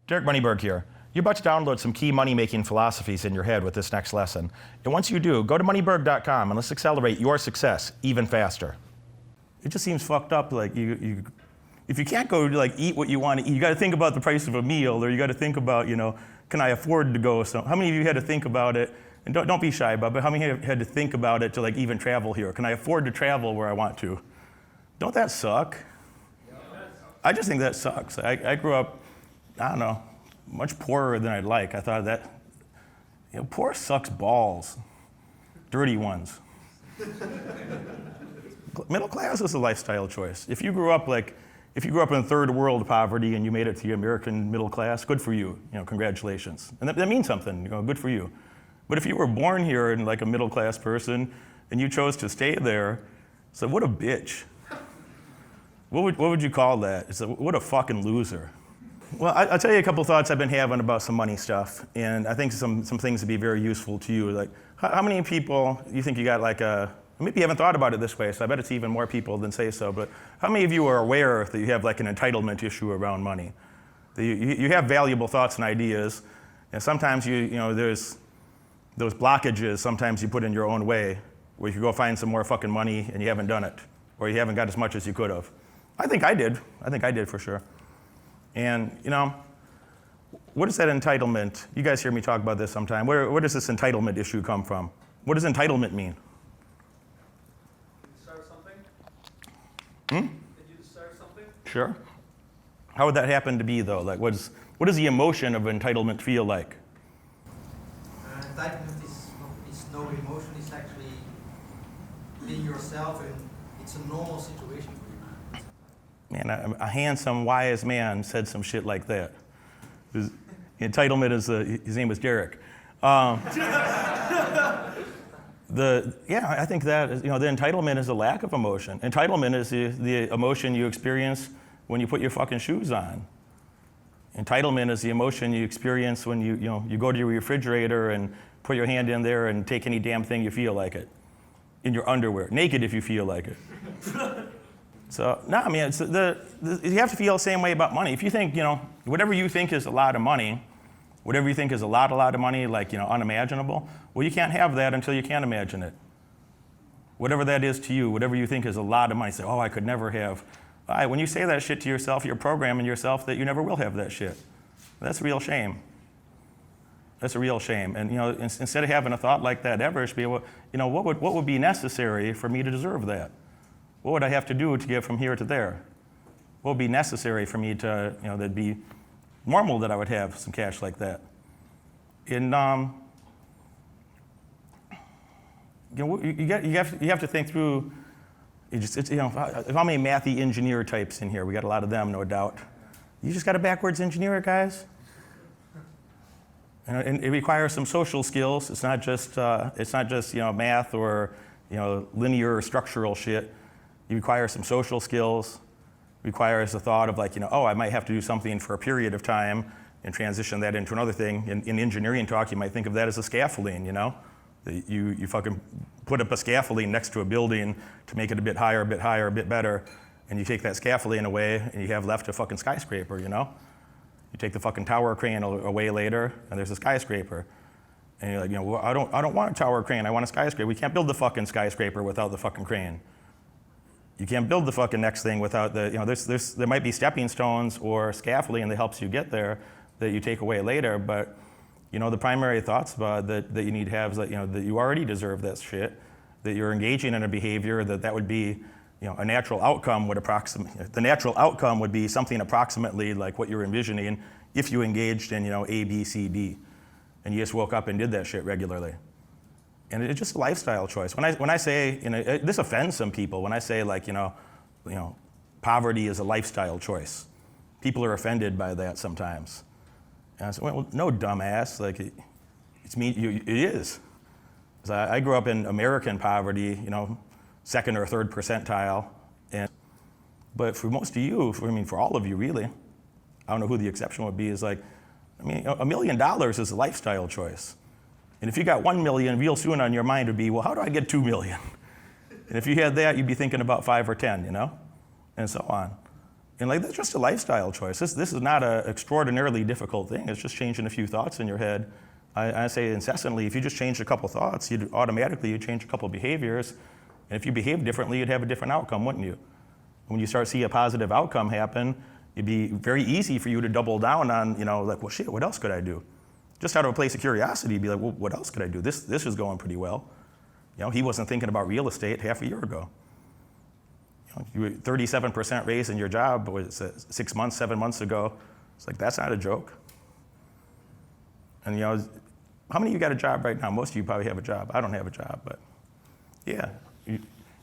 Derek Moneyberg here. You're about to download some key money-making philosophies in your head with this next lesson. And once you do, go to moneyberg.com and let's accelerate your success even faster. It just seems fucked up, like if you can't go like eat what you want to eat, you got to think about the price of a meal, or you got to think about, can I afford to go? So how many of you had to think about it? And don't be shy about it, but how many had to think about it to like even travel here? Can I afford to travel where I want to? Don't that suck? I just think that sucks. I grew up, I don't know, much poorer than I'd like. I thought that, poor sucks balls. Dirty ones. Middle class is a lifestyle choice. If you grew up in third world poverty and you made it to the American middle class, good for you. Congratulations. And that means something, good for you. But if you were born here and like a middle class person and you chose to stay there, so what a bitch. What would you call that? What a fucking loser. Well, I'll tell you a couple thoughts I've been having about some money stuff, and I think some things would be very useful to you. Like, how many people you think you got like maybe you haven't thought about it this way, so I bet it's even more people than say so, but how many of you are aware that you have like an entitlement issue around money? You have valuable thoughts and ideas, and sometimes there's those blockages sometimes you put in your own way, where you go find some more fucking money and you haven't done it, or you haven't got as much as you could have. I think I did for sure. And what is that entitlement? You guys hear me talk about this sometime. Where does this entitlement issue come from? What does entitlement mean? Did you start something? Did you start something? Sure. How would that happen to be though? Like what does the emotion of entitlement feel like? Entitlement is no emotion, it's actually being yourself, and it's a normal situation for you. Man, a handsome, wise man said some shit like that. Entitlement is, his name was Derek. I think that is, the entitlement is a lack of emotion. Entitlement is the emotion you experience when you put your fucking shoes on. Entitlement is the emotion you experience when you go to your refrigerator and put your hand in there and take any damn thing you feel like it. In your underwear, naked if you feel like it. So, no, I mean, you have to feel the same way about money. If you think, whatever you think is a lot of money, whatever you think is a lot of money, like, unimaginable, well, you can't have that until you can't imagine it. Whatever that is to you, whatever you think is a lot of money, say, oh, I could never have. All right, when you say that shit to yourself, you're programming yourself that you never will have that shit. That's a real shame. That's a real shame. And, instead of having a thought like that ever, it should be, what would be necessary for me to deserve that? What would I have to do to get from here to there? What would be necessary for me to, that'd be normal that I would have some cash like that? And you have to think through. How many mathy engineer types in here? We got a lot of them, no doubt. You just got to backwards engineer it, guys. And it requires some social skills. It's not just math or linear or structural shit. It requires some social skills. It requires the thought of like, I might have to do something for a period of time and transition that into another thing. In engineering talk, you might think of that as a scaffolding, You fucking put up a scaffolding next to a building to make it a bit higher, a bit better, and you take that scaffolding away and you have left a fucking skyscraper, You take the fucking tower crane away later and there's a skyscraper. And you're like, well, I don't want a tower crane, I want a skyscraper. We can't build the fucking skyscraper without the fucking crane. You can't build the fucking next thing without there might be stepping stones or scaffolding that helps you get there that you take away later, but the primary thoughts about that you need to have is that, that you already deserve that shit, that you're engaging in a behavior that would be, a natural outcome the natural outcome would be something approximately like what you're envisioning if you engaged in, A, B, C, D, and you just woke up and did that shit regularly. And it's just a lifestyle choice. When I say, this offends some people, when I say like, poverty is a lifestyle choice. People are offended by that sometimes. And I said, well, no, dumbass, like it is. I grew up in American poverty, second or third percentile. But for most of you, for all of you really, I don't know who the exception would be, is like, $1 million is a lifestyle choice. And if you got 1 million, real soon on your mind would be, well, how do I get 2 million? And if you had that, you'd be thinking about 5 or 10, and so on. And like that's just a lifestyle choice. This is not an extraordinarily difficult thing. It's just changing a few thoughts in your head. I say incessantly, if you just change a couple thoughts, you'd change a couple behaviors. And if you behave differently, you'd have a different outcome, wouldn't you? When you start to see a positive outcome happen, it'd be very easy for you to double down on, like, well, shit, what else could I do? Just out of a place of curiosity, be like, well, what else could I do? This is going pretty well. He wasn't thinking about real estate half a year ago. You were 37% raise in your job, was 6 months, 7 months ago. It's like, that's not a joke. And how many of you got a job right now? Most of you probably have a job. I don't have a job, but yeah.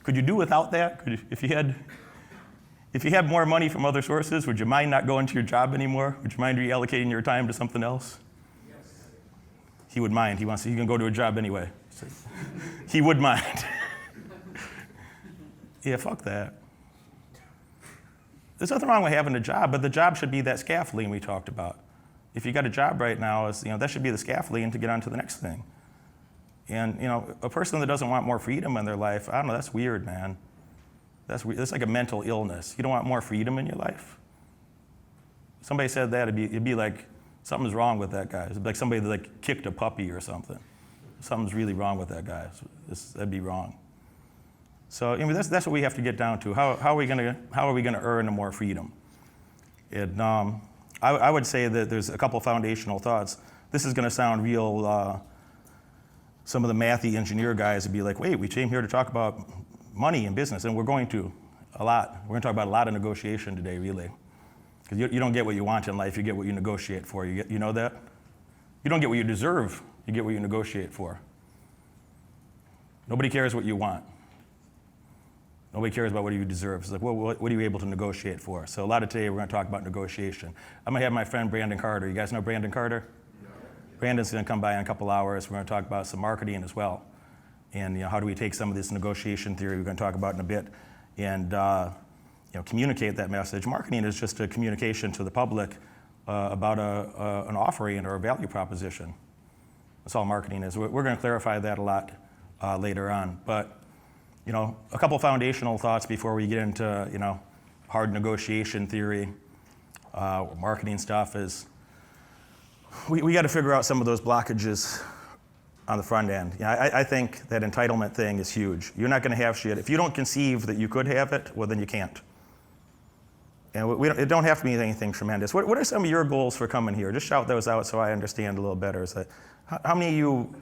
Could you do without that? If you had more money from other sources, would you mind not going to your job anymore? Would you mind reallocating your time to something else? Yes. He would mind. He can go to a job anyway. So he would mind. Yeah, fuck that. There's nothing wrong with having a job, but the job should be that scaffolding we talked about. If you got a job right now, that should be the scaffolding to get on to the next thing. And a person that doesn't want more freedom in their life, I don't know, that's weird, man. That's weird. That's like a mental illness. You don't want more freedom in your life? Somebody said that, it'd be like something's wrong with that guy. It'd be like somebody that like kicked a puppy or something. Something's really wrong with that guy. That'd be wrong. So that's what we have to get down to. How are we gonna earn more freedom? And I would say that there's a couple foundational thoughts. This is gonna sound real. Some of the mathy engineer guys would be like, wait, we came here to talk about money and business, and we're going to a lot. We're gonna talk about a lot of negotiation today, really. Because you don't get what you want in life, you get what you negotiate for. You know that? You don't get what you deserve, you get what you negotiate for. Nobody cares what you want. Nobody cares about what you deserve. It's like, well, what are you able to negotiate for? So a lot of today we're going to talk about negotiation. I'm going to have my friend Brandon Carter. You guys know Brandon Carter? Yeah. Brandon's going to come by in a couple hours. We're going to talk about some marketing as well. And how do we take some of this negotiation theory we're going to talk about in a bit and communicate that message. Marketing is just a communication to the public about an offering or a value proposition. That's all marketing is. We're going to clarify that a lot later on. But a couple foundational thoughts before we get into, hard negotiation theory, marketing stuff is we got to figure out some of those blockages on the front end. I think that entitlement thing is huge. You're not going to have shit. If you don't conceive that you could have it, well, then you can't. And it don't have to be anything tremendous. What are some of your goals for coming here? Just shout those out so I understand a little better. So how many of you,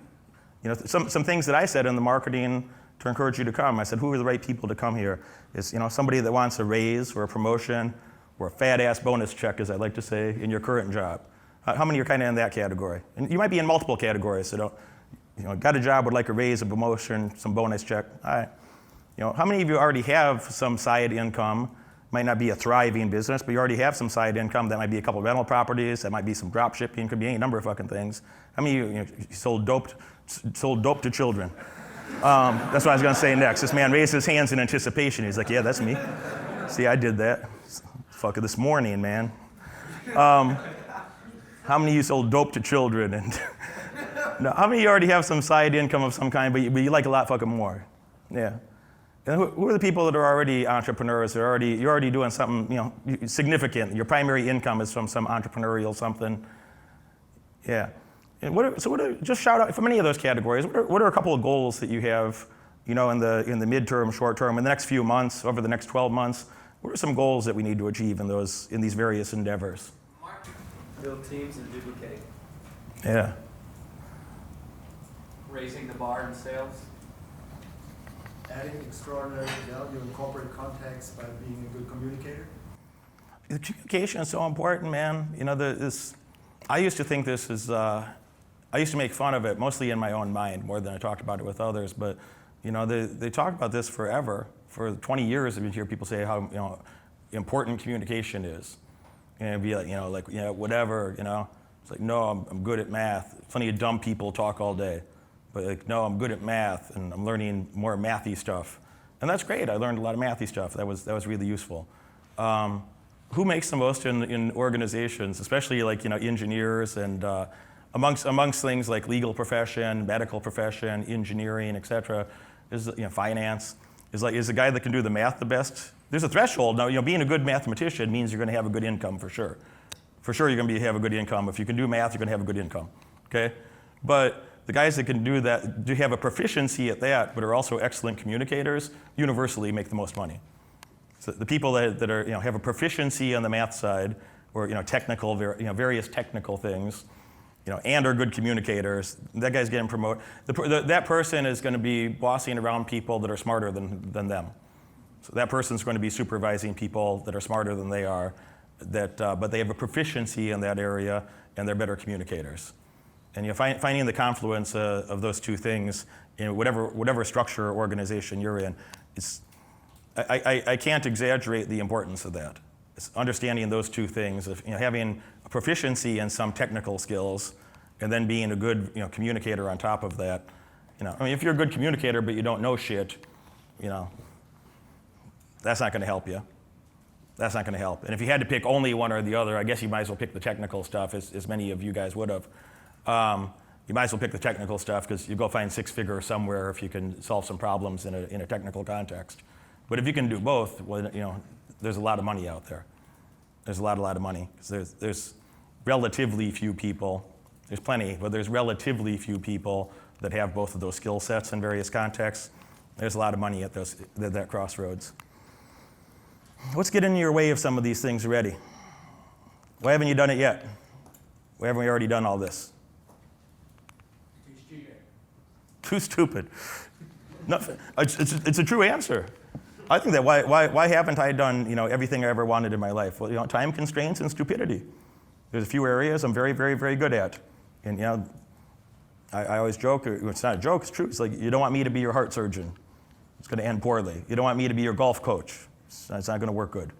some things that I said in the marketing to encourage you to come. I said, who are the right people to come here? Is somebody that wants a raise or a promotion or a fat-ass bonus check, as I like to say, in your current job. How many are kind of in that category? And you might be in multiple categories. So got a job, would like a raise, a promotion, some bonus check. All right. How many of you already have some side income? Might not be a thriving business, but you already have some side income. That might be a couple of rental properties. That might be some drop shipping. Could be any number of fucking things. How many of you sold dope to children? That's what I was going to say next. This man raised his hands in anticipation. He's like, yeah, that's me. See, I did that. Fucking this morning, man. How many of you sold dope to children? And no, how many of you already have some side income of some kind, but you like a lot fucking more? Yeah. And who are the people that are already entrepreneurs? You're already doing something significant. Your primary income is from some entrepreneurial something. Yeah. And just shout out from any of those categories. What are a couple of goals that you have, in the midterm, short term, in the next few months, over the next 12 months? What are some goals that we need to achieve in these various endeavors? Build teams and duplicate. Yeah. Raising the bar in sales. Adding extraordinary value in corporate context by being a good communicator. The communication is so important, man. I used to think this is. I used to make fun of it, mostly in my own mind, more than I talked about it with others. But, they talk about this forever. For 20 years, I've been hear people say how, important communication is. And it'd be like, whatever, It's like, no, I'm good at math. Plenty of dumb people talk all day. But like, no, I'm good at math, and I'm learning more mathy stuff. And that's great. I learned a lot of mathy stuff. That was really useful. Who makes the most in organizations, especially like, engineers and amongst things like legal profession, medical profession, engineering, et cetera, is finance. Is the guy that can do the math the best There's a threshold. Now, being a good mathematician means you're going to have a good income for sure. For sure, you're going to have a good income. If you can do math, you're going to have a good income. Okay, but the guys that can do that, do have a proficiency at that, but are also excellent communicators, universally make the most money. So the people that are, have a proficiency on the math side, or technical, various technical things, and are good communicators, that guy's getting promoted. That person is going to be bossing around people that are smarter than them. So that person's going to be supervising people that are smarter than they are, but they have a proficiency in that area, and they're better communicators. And finding the confluence of those two things in whatever structure or organization you're in, I can't exaggerate the importance of that. It's understanding those two things, of having a proficiency in some technical skills, and then being a good communicator on top of that. If you're a good communicator but you don't know shit, that's not going to help you. That's not going to help. And if you had to pick only one or the other, I guess you might as well pick the technical stuff, as many of you guys would have. You might as well pick the technical stuff because you go find six figures somewhere if you can solve some problems in a technical context. But if you can do both, well, there's a lot of money out there. There's a lot of money. 'Cause there's relatively few people. There's plenty, but there's relatively few people that have both of those skill sets in various contexts. There's a lot of money at that crossroads. What's getting in your way of some of these things already? Why haven't you done it yet? Why haven't we already done all this? Too stupid. No, it's a true answer. I think that why haven't I done everything I ever wanted in my life? Well, time constraints and stupidity. There's a few areas I'm very, very, very good at, and I always joke. It's not a joke. It's true. It's like you don't want me to be your heart surgeon. It's going to end poorly. You don't want me to be your golf coach. It's not going to work good.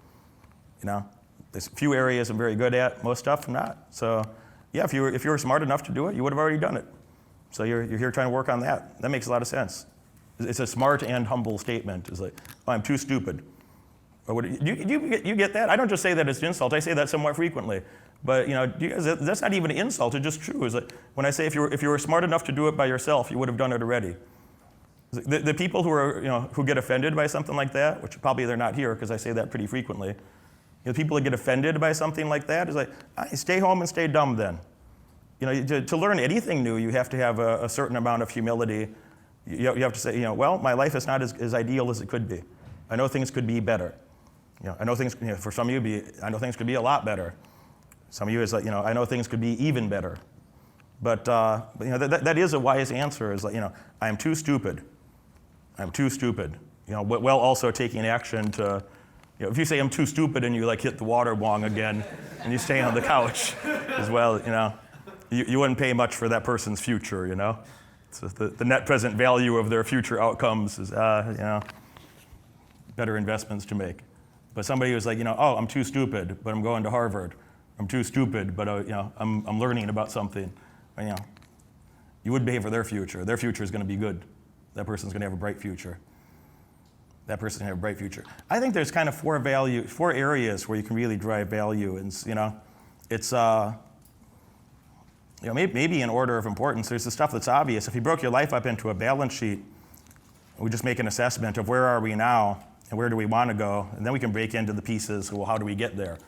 There's a few areas I'm very good at. Most stuff I'm not. So yeah, if you were smart enough to do it, you would have already done it. So you're here trying to work on that. That makes a lot of sense. It's a smart and humble statement. It's like, oh, I'm too stupid. Or you get that? I don't just say that as an insult. I say that somewhat frequently. But that's not even an insult. It's just true. It's like when I say if you were smart enough to do it by yourself, you would have done it already. The people who get offended by something like that, which probably they're not here because I say that pretty frequently. The people that get offended by something like that is like, stay home and stay dumb then. To learn anything new, you have to have a certain amount of humility. You have to say, well, my life is not as ideal as it could be. I know things could be better. I know things, for some of you, I know things could be a lot better. Some of you is like, I know things could be even better. But that is a wise answer. Is like, I am too stupid. I'm too stupid. While also taking action to, if you say I'm too stupid and you hit the water bong again, and you stay on the couch as well, you wouldn't pay much for that person's future. So the net present value of their future outcomes is, better investments to make. But somebody who's like, oh, I'm too stupid, but I'm going to Harvard. I'm too stupid, but I'm learning about something. You would pay for their future. Their future is going to be good. That person's going to have a bright future. That person's going to have a bright future. I think there's kind of four areas where you can really drive value, and it's maybe in order of importance. There's the stuff that's obvious. If you broke your life up into a balance sheet, we just make an assessment of where are we now and where do we want to go, and then we can break into the pieces. Well, how do we get there?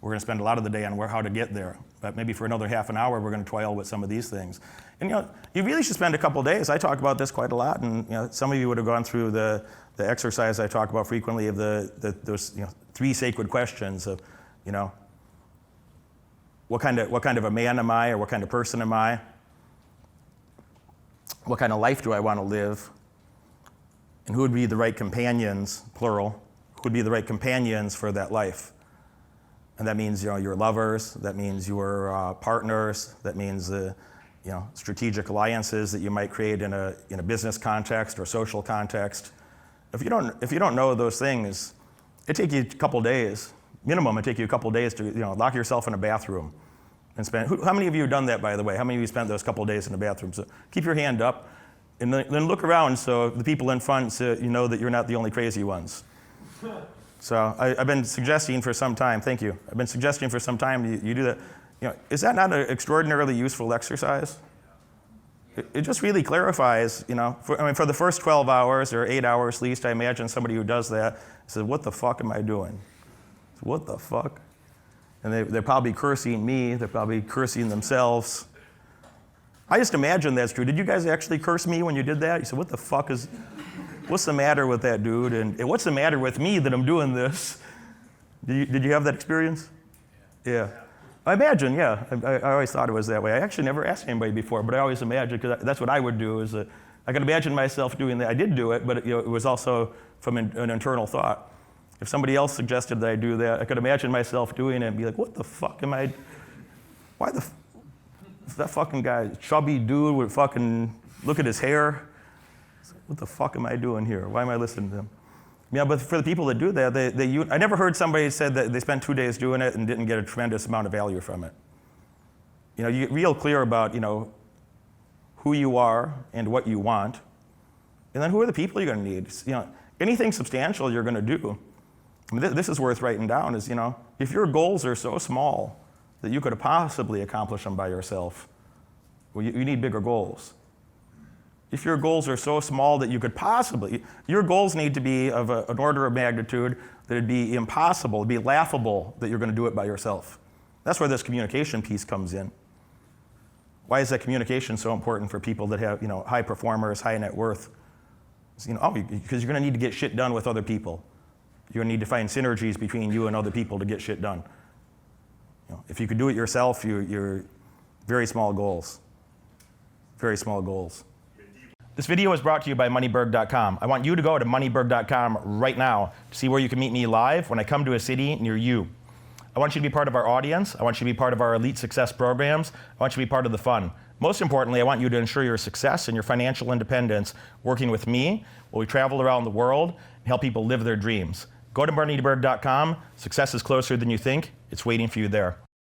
We're going to spend a lot of the day on how to get there, but maybe for another half an hour we're going to toil with some of these things. And you really should spend a couple days. I talk about this quite a lot, and some of you would have gone through the exercise I talk about frequently of those 3 sacred questions of what kind of a man am I, or what kind of person am I? What kind of life do I want to live? And who would be the right companions, plural, who would be the right companions for that life? And that means your lovers, that means your partners, that means strategic alliances that you might create in a business context or social context. If you don't know those things, it take you a couple days. Minimum, it take you a couple days to lock yourself in a bathroom and spend. How many of you have done that, by the way? How many of you spent those couple days in the bathroom? So keep your hand up, and then look around so the people in front know that you're not the only crazy ones. So I've been suggesting for some time. Thank you. I've been suggesting for some time you do that. Is that not an extraordinarily useful exercise? It just really clarifies, you know, for the first 12 hours or 8 hours at least, I imagine somebody who does that says, what the fuck am I doing? What the fuck? And they're probably cursing me, they're probably cursing themselves. I just imagine that's true. Did you guys actually curse me when you did that? You said, what the fuck is, what's the matter with that dude? And what's the matter with me that I'm doing this? Did you have that experience? Yeah. I imagine, yeah. I always thought it was that way. I actually never asked anybody before, but I always imagined, because that's what I would do, is I could imagine myself doing that. I did do it, but it was also from an internal thought. If somebody else suggested that I do that, I could imagine myself doing it and be like, what the fuck am I, why the, that fucking guy, chubby dude with fucking, look at his hair. What the fuck am I doing here? Why am I listening to him? Yeah, but for the people that do that, I never heard somebody said that they spent 2 days doing it and didn't get a tremendous amount of value from it. You know, you get real clear about, you know, who you are and what you want, and then who are the people you're going to need. You know, anything substantial you're going to do. I mean, this is worth writing down. Is, you know, if your goals are so small that you could possibly accomplish them by yourself, well, you need bigger goals. If your goals are so small that you could possibly, your goals need to be of an order of magnitude that it'd be impossible, it'd be laughable that you're going to do it by yourself. That's where this communication piece comes in. Why is that communication so important for people that have, you know, high performers, high net worth? It's, you know, because you're going to need to get shit done with other people. You're going to need to find synergies between you and other people to get shit done. You know, if you could do it yourself, you're very small goals. Very small goals. This video is brought to you by Moneyberg.com. I want you to go to Moneyberg.com right now to see where you can meet me live when I come to a city near you. I want you to be part of our audience. I want you to be part of our elite success programs. I want you to be part of the fun. Most importantly, I want you to ensure your success and your financial independence working with me while we travel around the world and help people live their dreams. Go to Moneyberg.com. Success is closer than you think. It's waiting for you there.